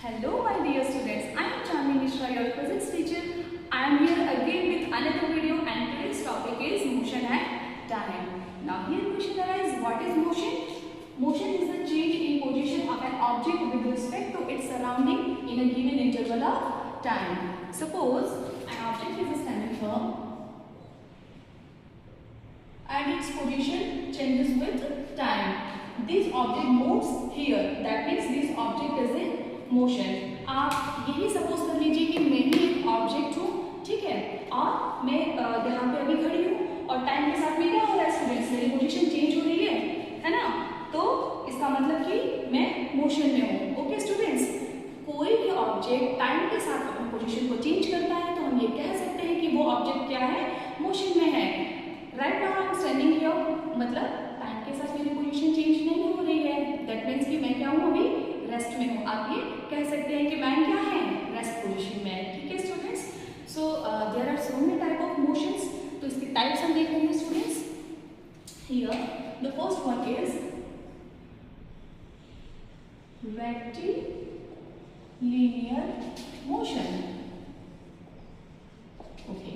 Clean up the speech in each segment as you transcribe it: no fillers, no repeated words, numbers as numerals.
Hello my dear students, I am Chandni Mishra, your physics teacher. I am here again with another video and today's topic is motion and time. Now here question arises, what is motion? Motion is the change in position of an object with respect to its surrounding in a given interval of time. Suppose an object is standing firm and its position changes with time. This object moves here, that means this object is in motion. आप यही suppose कर लीजिए कि मैं ही एक object हूँ, ठीक है, और मैं यहाँ पे अभी खड़ी हूँ और टाइम के साथ में क्या हो रहा है स्टूडेंट्स, मेरी पोजीशन चेंज हो रही है ना, तो इसका मतलब कि मैं मोशन में हूँ। ओके स्टूडेंट्स, कोई भी ऑब्जेक्ट टाइम के साथ अपनी पोजीशन को चेंज करता है तो हम ये कह सकते हैं कि वो ऑब्जेक्ट क्या है, मोशन में है। Right now I am standing here, मतलब टाइम के साथ मेरी पोजीशन चेंज नहीं हो रही है, दैट मीन्स कि मैं क्या हूँ, अभी रेस्ट में हूँ। आप ये कह सकते हैं कि मैन क्या है, रेस्ट पोजीशन में है। ठीक है students, so there are so many type of motions, तो इसके टाइप्स हम देखेंगे students. Here the first one is rectilinear motion. Okay,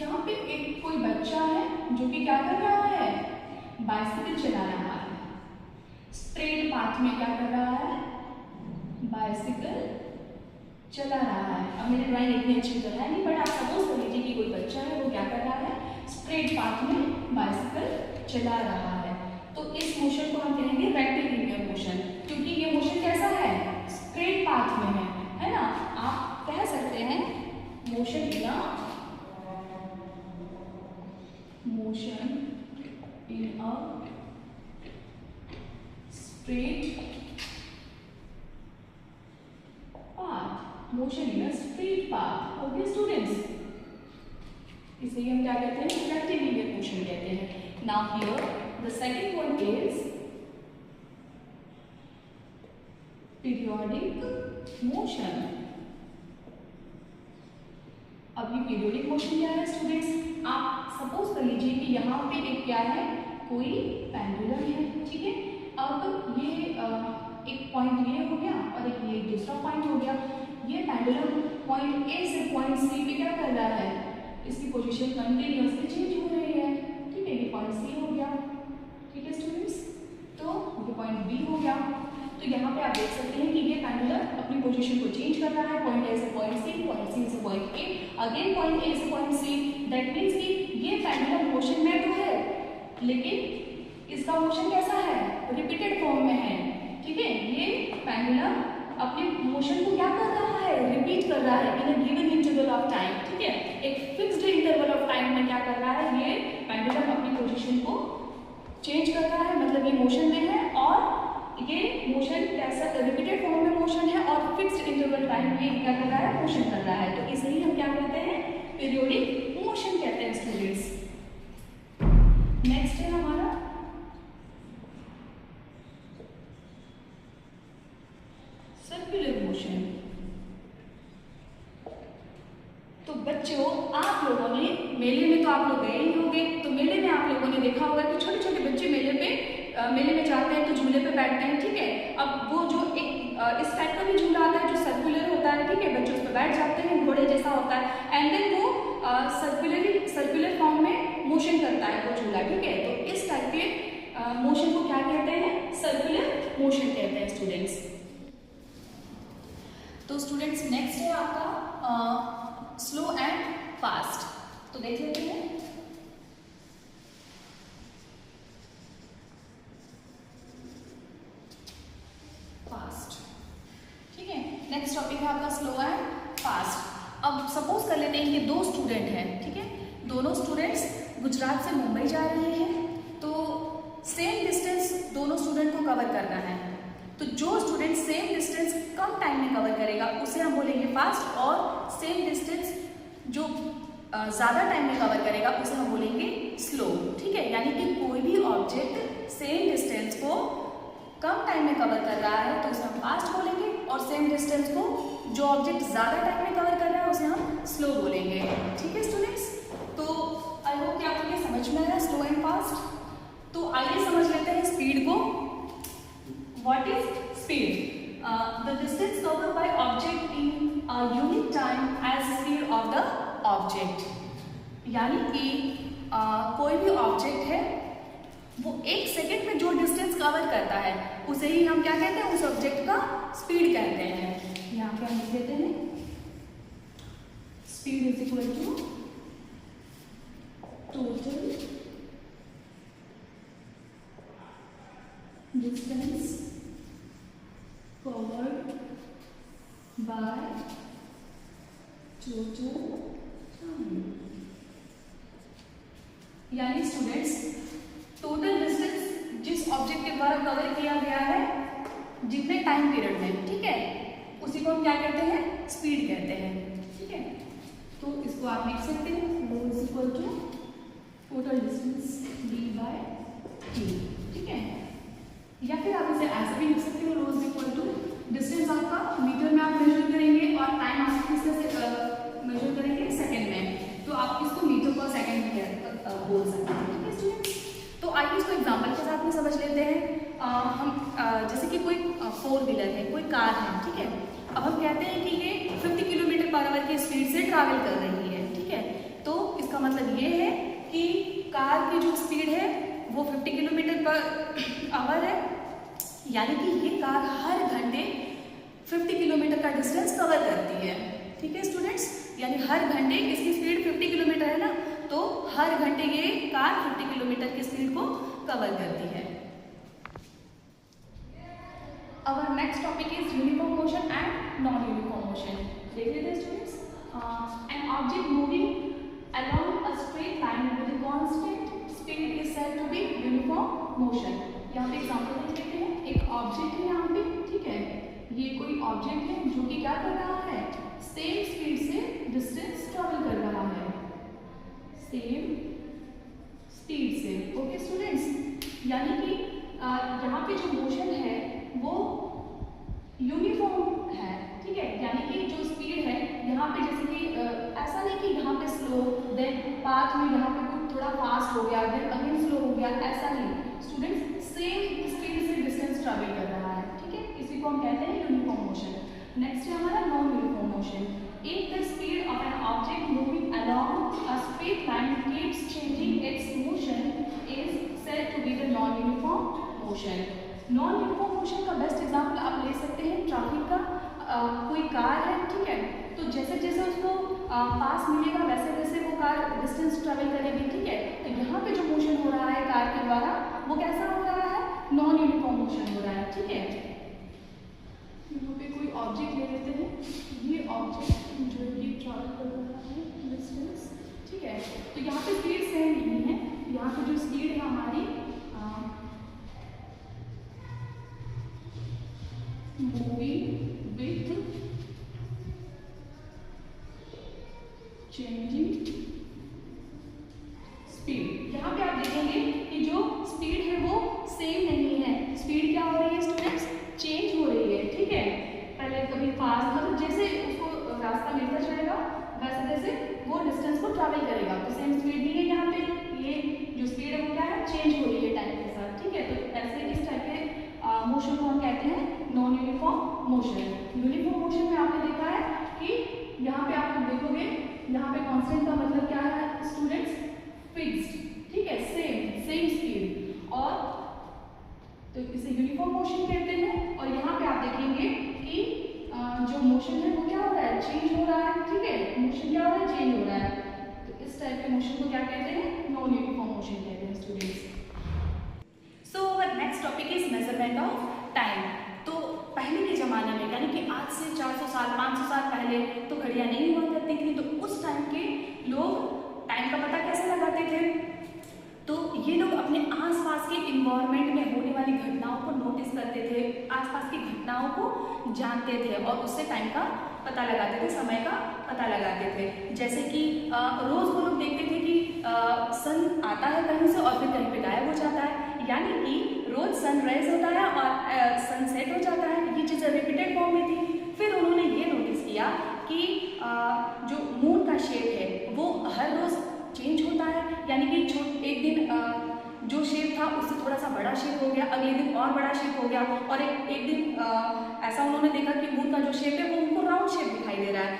यहाँ पे एक कोई बच्चा है जो कि क्या कर रहा है, बाइसिकल चला रहा है, स्ट्रेट पाथ में क्या कर रहा है, बाइसिकल चला रहा है। अब मेरी ड्राइंग इतनी अच्छी तो है नहीं, बट आप सपोज कर लीजिए कि कोई बच्चा है वो क्या कर रहा है, स्ट्रेट पाथ में बाइसिकल चला रहा है, तो इस मोशन को हम कहेंगे रेक्टिलिनियर मोशन, क्योंकि ये मोशन कैसा है, स्ट्रेट पाथ में है ना। आप कह सकते हैं motion in a straight motion in straight path. Okay students, इसे हम क्या कहते हैं, रेक्टिलिनियर मोशन कहते हैं। Now here the second one is periodic motion. अब ये पीरियोडिक मोशन क्या है स्टूडेंट्स, आप सपोज कर लीजिए कि यहाँ पे एक क्या है, कोई पेंडुलम है, ठीक है। अब ये एक पॉइंट ये हो गया और एक ये दूसरा पॉइंट हो गया। ये पेंडुलम पॉइंट ए से पॉइंट सी पे क्या कर रहा है, इसकी पोजीशन कंटिन्यूअसली चेंज हो रही है, ठीक है। ये पॉइंट सी हो गया, ठीक है स्टूडेंट्स, तो ये पॉइंट बी हो गया। तो यहाँ पे आप देख सकते हैं कि ये पेंडुलम अपनी पोजीशन को चेंज कर रहा है, पॉइंट ए से पॉइंट सी से point A, again point A से पॉइंट सी। दैट मीन्स कि ये पेंडुलम मोशन में तो है, लेकिन इसका मोशन कैसा है, रिपीटेड फॉर्म में है, ठीक है। ये पेंडुलम अपने मोशन को क्या कर रहा है, रिपीट कर रहा है in a given interval of time, ठीक है। एक फिक्स्ड इंटरवल ऑफ टाइम में क्या कर रहा है, ये पेंडुलम अपनी पोजीशन को चेंज कर रहा है, मतलब ये मोशन में है और ये मोशन कैसा, रिपीटेड फॉर्म में मोशन है और फिक्स्ड इंटरवल टाइम में क्या कर रहा है, मोशन कर रहा है। तो इसे ही हम क्या कहते हैं, पीरियोडिक मोशन कहते हैं स्टूडेंट्स। नेक्स्ट है हमारा सर्कुलर मोशन। तो बच्चों, आप लोगों ने मेले में तो आप लोग गए ही होंगे, तो मेले में आप लोगों ने देखा होगा कि छोटे छोटे बच्चे मेले में जाते हैं तो झूले पे बैठते हैं, ठीक है। अब वो जो एक इस टाइप का भी झूला आता है जो सर्कुलर होता है, ठीक है, बच्चे उस पर बैठ जाते हैं, घोड़े जैसा होता है, एंड देन वो सर्कुलर फॉर्म में मोशन करता है वो झूला, ठीक है। तो इस टाइप के मोशन को क्या कहते हैं, सर्कुलर मोशन कहते हैं स्टूडेंट्स। तो स्टूडेंट्स नेक्स्ट है आपका स्लो एंड फास्ट, तो देख लेते हैं। फास्ट, ठीक है, नेक्स्ट टॉपिक है आपका स्लो एंड फास्ट। अब सपोज कर लेते हैं कि दो स्टूडेंट हैं, ठीक है, दोनों स्टूडेंट्स गुजरात से मुंबई जा रहे हैं, तो सेम डिस्टेंस दोनों स्टूडेंट को कवर करना है। तो जो स्टूडेंट सेम डिस्टेंस कम टाइम में कवर करेगा उसे हम बोलेंगे फास्ट, और सेम डिस्टेंस जो ज़्यादा टाइम में कवर करेगा उसे हम बोलेंगे स्लो, ठीक है। यानी कि कोई भी ऑब्जेक्ट सेम डिस्टेंस को कम टाइम में कवर कर रहा है तो उसे हम फास्ट बोलेंगे, और सेम डिस्टेंस को जो ऑब्जेक्ट ज़्यादा टाइम में कवर कर रहा है उसे हम स्लो बोलेंगे, ठीक है स्टूडेंट्स। तो आई होप कि आपको ये समझ में आया स्लो एंड फास्ट। तो आइए समझ लेते हैं स्पीड को। What is speed? The distance covered by object unit time as speed of the object, यानी कि कोई भी ऑब्जेक्ट है वो 1 सेकेंड में जो डिस्टेंस कवर करता है उसे ही हम क्या कहते हैं, उस ऑब्जेक्ट का स्पीड कहते हैं। यहाँ पे हम लिख देते हैं speed is equal to total distance covered by total time. यानी स्टूडेंट्स टोटल डिस्टेंस जिस ऑब्जेक्ट के द्वारा कवर किया गया है जितने टाइम पीरियड में, ठीक है, उसी को हम क्या कहते हैं, स्पीड कहते हैं। ठीक है, तो इसको आप लिख सकते हैं rho is equal to total distance D by T. ठीक है, या फिर आप इसे ऐसे भी लिख सकते हो रो इज इक्वल टू डिस्टेंस आपका मीटर में आप मेजर करेंगे और टाइम आप किस तरह से मेजर करेंगे, सेकेंड में, तो आप इसको मीटर पर सेकेंड में बोल सकते हैं। ठीक है स्टूडेंट्स, तो आइए इसको एग्जांपल के साथ में समझ लेते हैं। हम जैसे कि कोई 4 व्हीलर है, कोई कार है, ठीक है, अब हम कहते हैं कि ये 50 किलोमीटर पर आवर की स्पीड से ट्रैवल कर रही है। ठीक है, तो इसका मतलब ये है कि कार की जो स्पीड है वो 50 किलोमीटर पर आवर है, यानी कि ये कार हर घंटे 50 किलोमीटर का डिस्टेंस कवर करती है। ठीक है स्टूडेंट्स, यानी हर घंटे इसकी स्पीड 50 किलोमीटर है ना, तो हर घंटे ये कार 50 किलोमीटर की स्पीड को कवर करती है। Our next topic is uniform motion and non-uniform motion. देख लेते हैं students, an object moving along a straight line with a constant speed is said to be uniform motion. यहाँ पे example देख लेते हैं, एक ऑब्जेक्ट है यहाँ पे, ठीक है, ये कोई ऑब्जेक्ट है जो कि क्या कर रहा है, सेम स्पीड से डिस्टेंस ट्रैवल कर रहा है, सेम स्पीड से। ओके स्टूडेंट्स, यानी कि यहाँ पे जो मोशन है वो यूनिफॉर्म है। ठीक है, यानी कि जो स्पीड है यहाँ पे, जैसे कि ऐसा नहीं कि यहाँ पे स्लो देन पाथ में यहाँ पे कुछ थोड़ा फास्ट हो गया देन अगेन स्लो हो गया, ऐसा नहीं स्टूडेंट्स, सेम स्पीड से डिस्टेंस ट्रैवल कर रहा है। ठीक है, इसी को हम कहते हैं यूनिफॉर्म मोशन। नेक्स्ट है हमारा non uniform motion. If the speed of an object moving along a straight line keeps changing its motion is said to be the non-uniform motion. Non-uniform motion का बेस्ट एग्जाम्पल आप ले सकते हैं traffic का। कोई car है, ठीक है, तो जैसे जैसे उसको पास मिलेगा वैसे वैसे वो कार डिस्टेंस ट्रैवल करेगी। ठीक है, तो यहाँ पे जो मोशन हो रहा है कार के द्वारा वो कैसा हो रहा है, नॉन यूनिफॉर्म मोशन हो रहा है। ठीक है, यहाँ पे कोई ऑब्जेक्ट ले लेते हैं, ये ऑब्जेक्ट जो ये ट्रैवल कर रहा है डिस्टेंस, ठीक है, तो यहाँ पे स्पीड सेम नहीं है, यहाँ पे जो स्पीड है हमारी मूविंग विथ चेंजिंग स्पीड। यहाँ पे आप देखेंगे कि जो स्पीड है वो सेम नहीं है, स्पीड क्या हो रही है स्टूडेंट्स, चेंज हो रही है। ठीक है, पहले कभी फास्ट, मतलब जैसे उसको रास्ता मिलता जाएगा वैसे वैसे वो डिस्टेंस को ट्रैवल करेगा, तो सेम स्पीड नहीं है यहाँ पे, ये जो स्पीड है वो क्या है, चेंज हो रही है टाइम के साथ। ठीक है, तो ऐसे इस टाइप के मोशन को हम कहते हैं non uniform motion. Uniform motion में आपने देखा है कि यहाँ पे आप देखोगे, यहाँ पे कांस्टेंट का मतलब क्या है स्टूडेंट्स, फिक्स्ड। ठीक है, सेम स्पीड, और तो इसे यूनिफॉर्म मोशन कहते हैं। और यहाँ पे आप देखेंगे कि जो मोशन है वो क्या हो रहा है, चेंज हो रहा है। ठीक है, मोशन क्या हो रहा है, चेंज हो रहा है, तो इस टाइप के मोशन को क्या कहते हैं, नॉन यूनिफॉर्म मोशन कहते हैं students. So our next topic is measurement of time. तो पहले के ज़माने में, यानी कि आज से 400 साल 500 साल पहले तो घड़ियाँ नहीं हुआ करती थी, तो उस टाइम के लोग टाइम का पता कैसे लगाते थे, तो ये लोग अपने आसपास के इन्वायरमेंट में होने वाली घटनाओं को नोटिस करते थे, आसपास की घटनाओं को जानते थे और उससे टाइम का पता लगाते थे, समय का पता लगाते थे। जैसे कि रोज़ वो लोग देखते थे कि सन आता है कहीं से और फिर कहीं पे गायब हो जाता है, यानी कि रोज सनराइज होता है और सनसेट हो जाता है, ये चीज़ें रिपीटेड फॉर्म में थी। फिर उन्होंने ये नोटिस किया कि जो मून का शेप है वो हर रोज़ चेंज होता है, यानी कि एक दिन जो शेप था उससे थोड़ा सा बड़ा शेप हो गया, अगले दिन और बड़ा शेप हो गया, और एक दिन ऐसा उन्होंने देखा कि मून का जो शेप है वो उनको राउंड शेप दिखाई दे रहा है।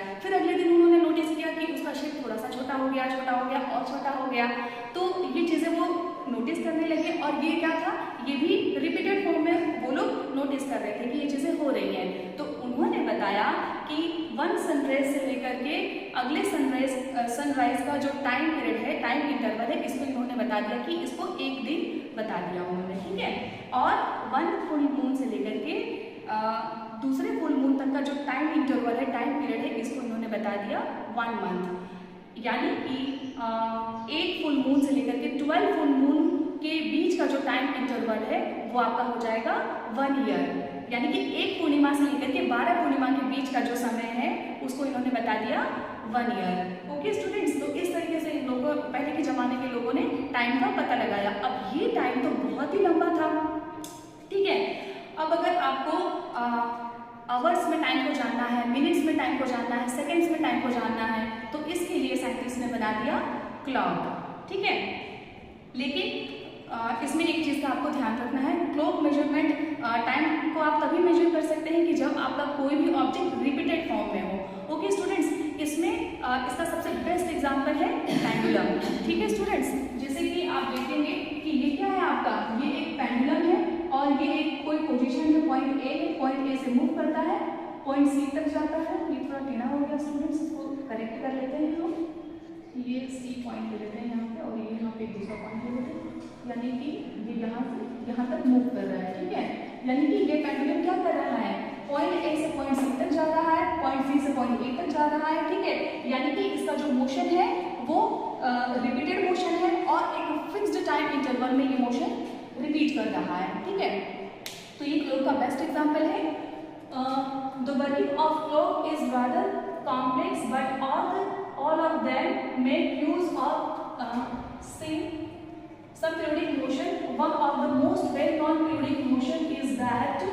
गया, छोटा हो गया और छोटा हो गया। तो ये चीज़ें वो नोटिस करने लगे और ये क्या था, ये भी रिपीटेड फॉर्म में वो लोग नोटिस कर रहे थे कि ये चीज़ें हो रही हैं। तो उन्होंने बताया कि वन सनराइज से लेकर के अगले सनराइज का जो टाइम पीरियड है, टाइम इंटरवल है, इसको इन्होंने बता दिया कि इसको एक दिन बता दिया उन्होंने, ठीक है। और वन फुल मून से लेकर के दूसरे फुल मून तक का जो टाइम इंटरवल है, टाइम पीरियड है, इसको इन्होंने बता दिया 1 मंथ। यानी कि एक फुल मून से लेकर के 12 फुल मून के बीच का जो टाइम इंटरवल है वो आपका हो जाएगा 1 ईयर। यानी कि एक पूर्णिमा से लेकर के 12 पूर्णिमा के बीच का जो समय है उसको इन्होंने बता दिया 1 ईयर। ओके स्टूडेंट्स, तो इस तरीके से इन लोगों, पहले के जमाने के लोगों ने टाइम का पता लगाया। अब ये टाइम तो बहुत ही लंबा था, ठीक है। अब अगर आपको आवर्स में टाइम को जानना है, मिनट्स में टाइम को जानना है, सेकेंड्स में टाइम को जानना है, तो इसके लिए साइंटिस्ट ने बना दिया क्लॉक, ठीक है। लेकिन इसमें एक चीज़ का आपको ध्यान रखना है, क्लॉक मेजरमेंट टाइम को आप तभी मेजर कर सकते हैं कि जब आपका कोई भी ऑब्जेक्ट रिपीटेड फॉर्म में हो। ओके स्टूडेंट्स, इसमें इसका सबसे बेस्ट एग्जांपल है पेंडुलम, ठीक है स्टूडेंट्स। जैसे कि आप देखेंगे कि ये क्या है आपका, ये एक पेंडुलम है और ये एक कोई पोजीशन है, पॉइंट ए है, पॉइंट ए से मूव करता है, पॉइंट सी तक जाता है। ये थोड़ा टेढ़ा हो गया स्टूडेंट्स, इसको करेक्ट कर लेते हैं हम। ये सी पॉइंट ले लेते हैं यहाँ पे और ये यहाँ पे दूसरा पॉइंट ले लेते हैं, यानी कि ये यहाँ से यहाँ तक मूव कर रहा है, ठीक है। यानी कि ये पेंडुलम क्या कर रहा है, पॉइंट ए से पॉइंट सी तक जा रहा है, पॉइंट सी से पॉइंट ए तक जा रहा है, ठीक है। यानी कि इसका जो मोशन है वो रिपीटेड मोशन है और एक फिक्स्ड टाइम इंटरवल में ये मोशन रिपीट कर रहा है, ठीक है। तो ये क्लॉक का बेस्ट एग्जांपल है। The working of clock is rather complex but all of them make use of some periodic motion. One of the most well-known periodic motion is that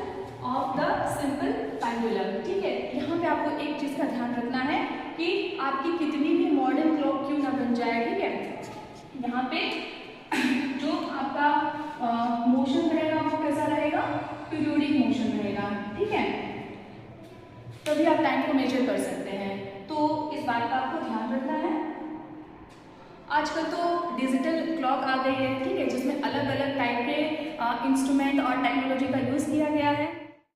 of the simple pendulum, ठीक है। यहाँ पे आपको एक चीज़ का ध्यान रखना है कि आपकी कितनी भी मॉडर्न क्लॉक क्यों ना बन जाए, ठीक है। यहाँ पे जो आपका मोशन रहेगा वो कैसा रहेगा, पीरियोडिक मोशन रहेगा, ठीक है। तभी आप टाइम को मेजर कर सकते हैं, तो इस बात का आपको ध्यान रखना है। आजकल तो डिजिटल क्लॉक आ गई है, ठीक है, जिसमें अलग अलग टाइप के इंस्ट्रूमेंट और टेक्नोलॉजी का यूज़ किया गया है।